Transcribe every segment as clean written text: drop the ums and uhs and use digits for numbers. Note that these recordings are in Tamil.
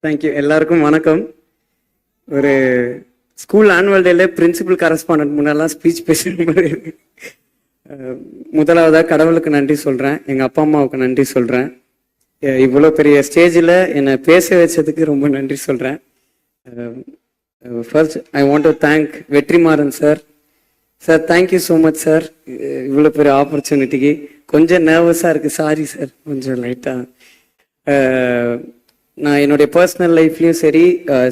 தேங்க்யூ. எல்லாருக்கும் வணக்கம். ஒரு ஸ்கூல் ஆனுவல் டேல பிரின்சிபல் கரஸ்பாண்டன்ட் முன்னெல்லாம் ஸ்பீச் பேசுகிற மாதிரி இருக்கு. முதலாவதாக கடவுளுக்கு நன்றி சொல்கிறேன், எங்கள் அப்பா அம்மாவுக்கு நன்றி சொல்கிறேன், இவ்வளோ பெரிய ஸ்டேஜில் என்னை பேச வச்சதுக்கு ரொம்ப நன்றி சொல்கிறேன். First I want to thank Vetrimaaran sir. Sir thank you so much sir, இவ்வளோ பெரிய ஆப்பர்ச்சுனிட்டிக்கு. கொஞ்சம் நர்வஸாக இருக்குது, சாரி சார், கொஞ்சம் லைட்டாக. நான் என்னுடைய பர்சனல் லைஃப்லேயும் சரி,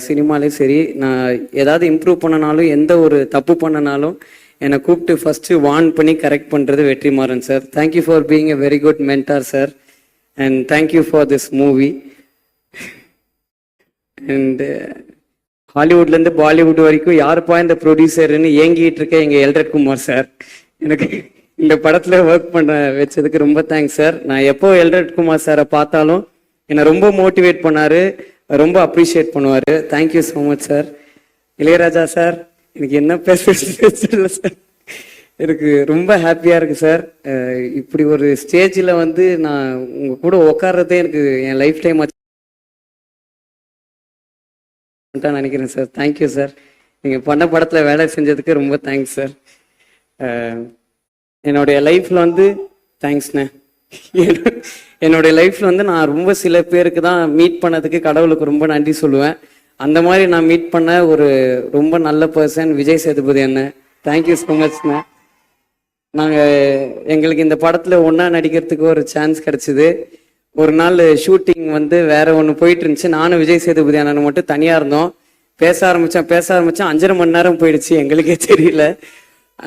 சினிமாலையும் சரி, நான் ஏதாவது இம்ப்ரூவ் பண்ணனாலும், எந்த ஒரு தப்பு பண்ணனாலும் என்னை கூப்பிட்டு ஃபஸ்ட்டு வார்ன் பண்ணி கரெக்ட் பண்ணுறது Vetrimaaran sir. Thank you for being a very good mentor sir, and thank you for this movie. And ஹாலிவுட்லேருந்து பாலிவுட் வரைக்கும் யாருப்பா இந்த ப்ரொடியூசர்னு ஏங்கிட்டு இருக்க எங்கள் எல்ரட் குமார் சார். எனக்கு இந்த படத்தில் ஒர்க் பண்ண வச்சதுக்கு ரொம்ப தேங்க்ஸ் சார். நான் எப்போ எல்ரட் குமார் சாரை பார்த்தாலும் என்னை ரொம்ப மோட்டிவேட் பண்ணார், ரொம்ப அப்ரிஷியேட் பண்ணுவார். Thank you so much sir. Ilaiyaraaja sir, எனக்கு என்ன பேசுறது சார், எனக்கு ரொம்ப ஹாப்பியாக இருக்குது சார். இப்படி ஒரு ஸ்டேஜில் வந்து நான் உங்கள் கூட உட்கார்றதே எனக்கு என் லைஃப் டைம் நினைக்கிறேன் சார். Thank you sir. நீங்கள் பண்ண படத்தில் வேலை செஞ்சதுக்கு ரொம்ப தேங்க்ஸ் சார். என்னுடைய லைஃப்பில் வந்து தேங்க்ஸ்ண்ணே. என்னுடைய லைஃப்பில் வந்து நான் ரொம்ப சில பேருக்கு தான் மீட் பண்ணதுக்கு கடவுளுக்கு ரொம்ப நன்றி சொல்லுவேன். அந்த மாதிரி நான் மீட் பண்ண ஒரு ரொம்ப நல்ல பர்சன் விஜய் சேதுபதி அண்ணன். தேங்க்யூ ஸோ மச்ண்ணே. எங்களுக்கு இந்த படத்தில் ஒன்றா நடிக்கிறதுக்கு ஒரு சான்ஸ் கிடச்சிது. ஒரு நாள் ஷூட்டிங் வந்து வேற ஒன்று போயிட்டு இருந்துச்சு. நானும் விஜய் சேதுபதி அண்ணன் மட்டும் தனியாக இருந்தோம். பேச ஆரம்பித்தேன் 5.5 மணி நேரம் போயிடுச்சு, எங்களுக்கே தெரியல.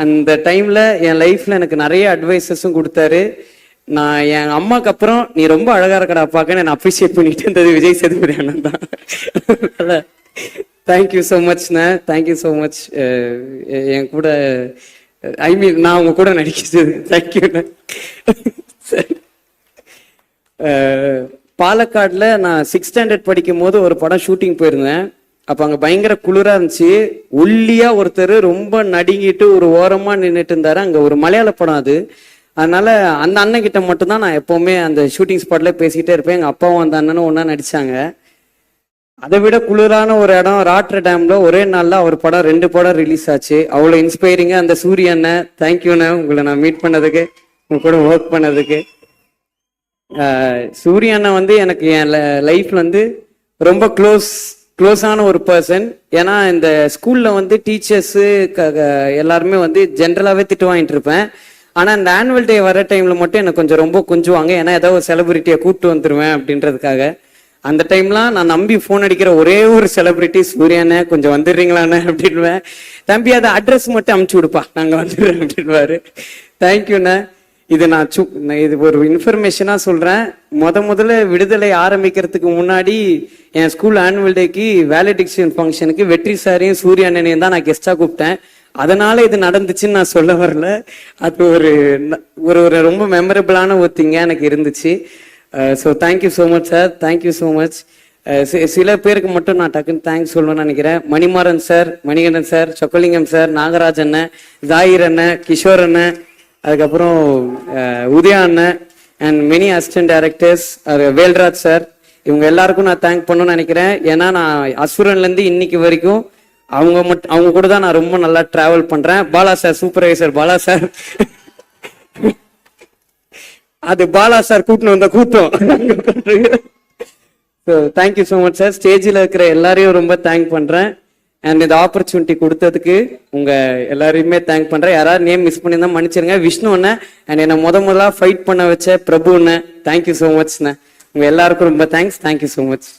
அந்த டைமில் என் லைஃப்பில் எனக்கு நிறைய அட்வைசஸும் கொடுத்தாரு. நான் என் அம்மாவுக்கு அப்புறம் நீ ரொம்ப அழகாக இருக்கடா பார்க்க நான் அப்ரிஷியேட் பண்ணிட்டு இருந்தது விஜய் சேதுபதி அண்ணன் தான். தேங்க்யூ ஸோ மச்ண்ணே, தேங்க்யூ ஸோ மச். என் கூட நான் உங்க கூட நடிக்கிறது தேங்க்யூண்ணே. சரி, பாலக்காடில் நான் 6th ஸ்டாண்டர்ட் படிக்கும் போது ஒரு படம் ஷூட்டிங் போயிருந்தேன். அப்போ அங்கே பயங்கர குளிராக இருந்துச்சு. ஒல்லியாக ஒருத்தர் ரொம்ப நடுங்கிட்டு ஒரு ஓரமாக நின்றுட்டு இருந்தாரு. அங்கே ஒரு மலையாள படம் அது. அதனால அந்த அண்ணன் கிட்ட மட்டும்தான் நான் எப்போவுமே அந்த ஷூட்டிங் ஸ்பாட்ல பேசிக்கிட்டே இருப்பேன். எங்கள் அப்பாவும் அந்த அண்ணனும் ஒன்றா நடிச்சாங்க. அதை விட குளிரான ஒரு இடம் ராட்ர டேம்ல ஒரே நாளில் அவர் படம் 2 படம் ரிலீஸ் ஆச்சு. அவ்வளோ இன்ஸ்பைரிங்காக அந்த சூரிய அண்ணன், தேங்க்யூண்ணே உங்களை நான் மீட் பண்ணதுக்கு, உங்க கூட ஒர்க் பண்ணதுக்கு. சூரிய அண்ணன் வந்து எனக்கு என் லைஃப்ல வந்து ரொம்ப க்ளோஸான ஒரு பர்சன். ஏன்னா இந்த ஸ்கூல்ல வந்து டீச்சர்ஸு எல்லாருமே வந்து ஜென்ரலாகவே திட்டு வாங்கிட்டு இருப்பேன். ஆனால் இந்த ஆனுவல் டே வர டைமில் மட்டும் எனக்கு கொஞ்சம் ரொம்ப கொஞ்சுவாங்க. ஏன்னா ஏதாவது ஒரு செலிபிரிட்டியை கூப்பிட்டு வந்துடுவேன் அப்படின்றதுக்காக. அந்த டைம்லாம் நான் நம்பி ஃபோன் அடிக்கிற ஒரே ஒரு செலிபிரிட்டி சூர்யாண்ணே, கொஞ்சம் வந்துடுறீங்களாண்ணே அப்படின்வேன். தம்பி அதை அட்ரஸ் மட்டும் அமுச்சு விடுப்பா, நாங்கள் வந்துடுறேன் அப்படின்வாரு. தேங்க்யூண்ணே. இது இது ஒரு இன்ஃபர்மேஷனாக சொல்கிறேன். முதல்ல விடுதலை ஆரம்பிக்கிறதுக்கு முன்னாடி என் ஸ்கூல் ஆனுவல் டேக்கு வேலிடிக்ஷன் ஃபங்க்ஷனுக்கு வெற்றி சாரையும் சூர்யா அண்ணனையும் தான் நான் கெஸ்டாக கூப்பிட்டேன். அதனால இது நடந்துச்சுன்னு நான் சொல்ல வரல. அது ஒரு ரொம்ப மெமரபிளான ஒரு திங்காக எனக்கு இருந்துச்சு. So thank you so much sir, thank you so much. சில பேருக்கு மட்டும் நான் டக்குன்னு தேங்க்ஸ் சொல்லணும்னு நினைக்கிறேன். Manimaran sir, Manikandan sir, Chockalingam sir, Nagaraj அண்ணன், ஜாகிர் அண்ணன், கிஷோர் அண்ணன், அதுக்கப்புறம் உதயா அண்ணன் and many assistant directors, Velraj sir, இவங்க எல்லாருக்கும் நான் தேங்க் பண்ணணும்னு நினைக்கிறேன். ஏன்னா நான் அசுரன்லேருந்து இன்னைக்கு வரைக்கும் அவங்க கூட தான் நான் ரொம்ப நல்லா டிராவல் பண்றேன். Bala sir, supervisor Bala sir, அது பாலா சார் கூட்டின்னு வந்த கூட்டம். So thank you so much sir. ஸ்டேஜில் இருக்கிற எல்லாரையும் ரொம்ப தேங்க் பண்றேன். அண்ட் இந்த ஆப்பர்ச்சுனிட்டி கொடுத்ததுக்கு உங்க எல்லாரையுமே தேங்க் பண்றேன். யாராவது நேம் மிஸ் பண்ணியிருந்தா மன்னிச்சிருங்க. விஷ்ணு அண்ணன் அண்ட் என்னை முதலா ஃபைட் பண்ண வச்ச பிரபு அண்ணன், தேங்க்யூ ஸோ மச்ண்ணே. உங்க எல்லாருக்கும் ரொம்ப தேங்க்ஸ். Thank you so much.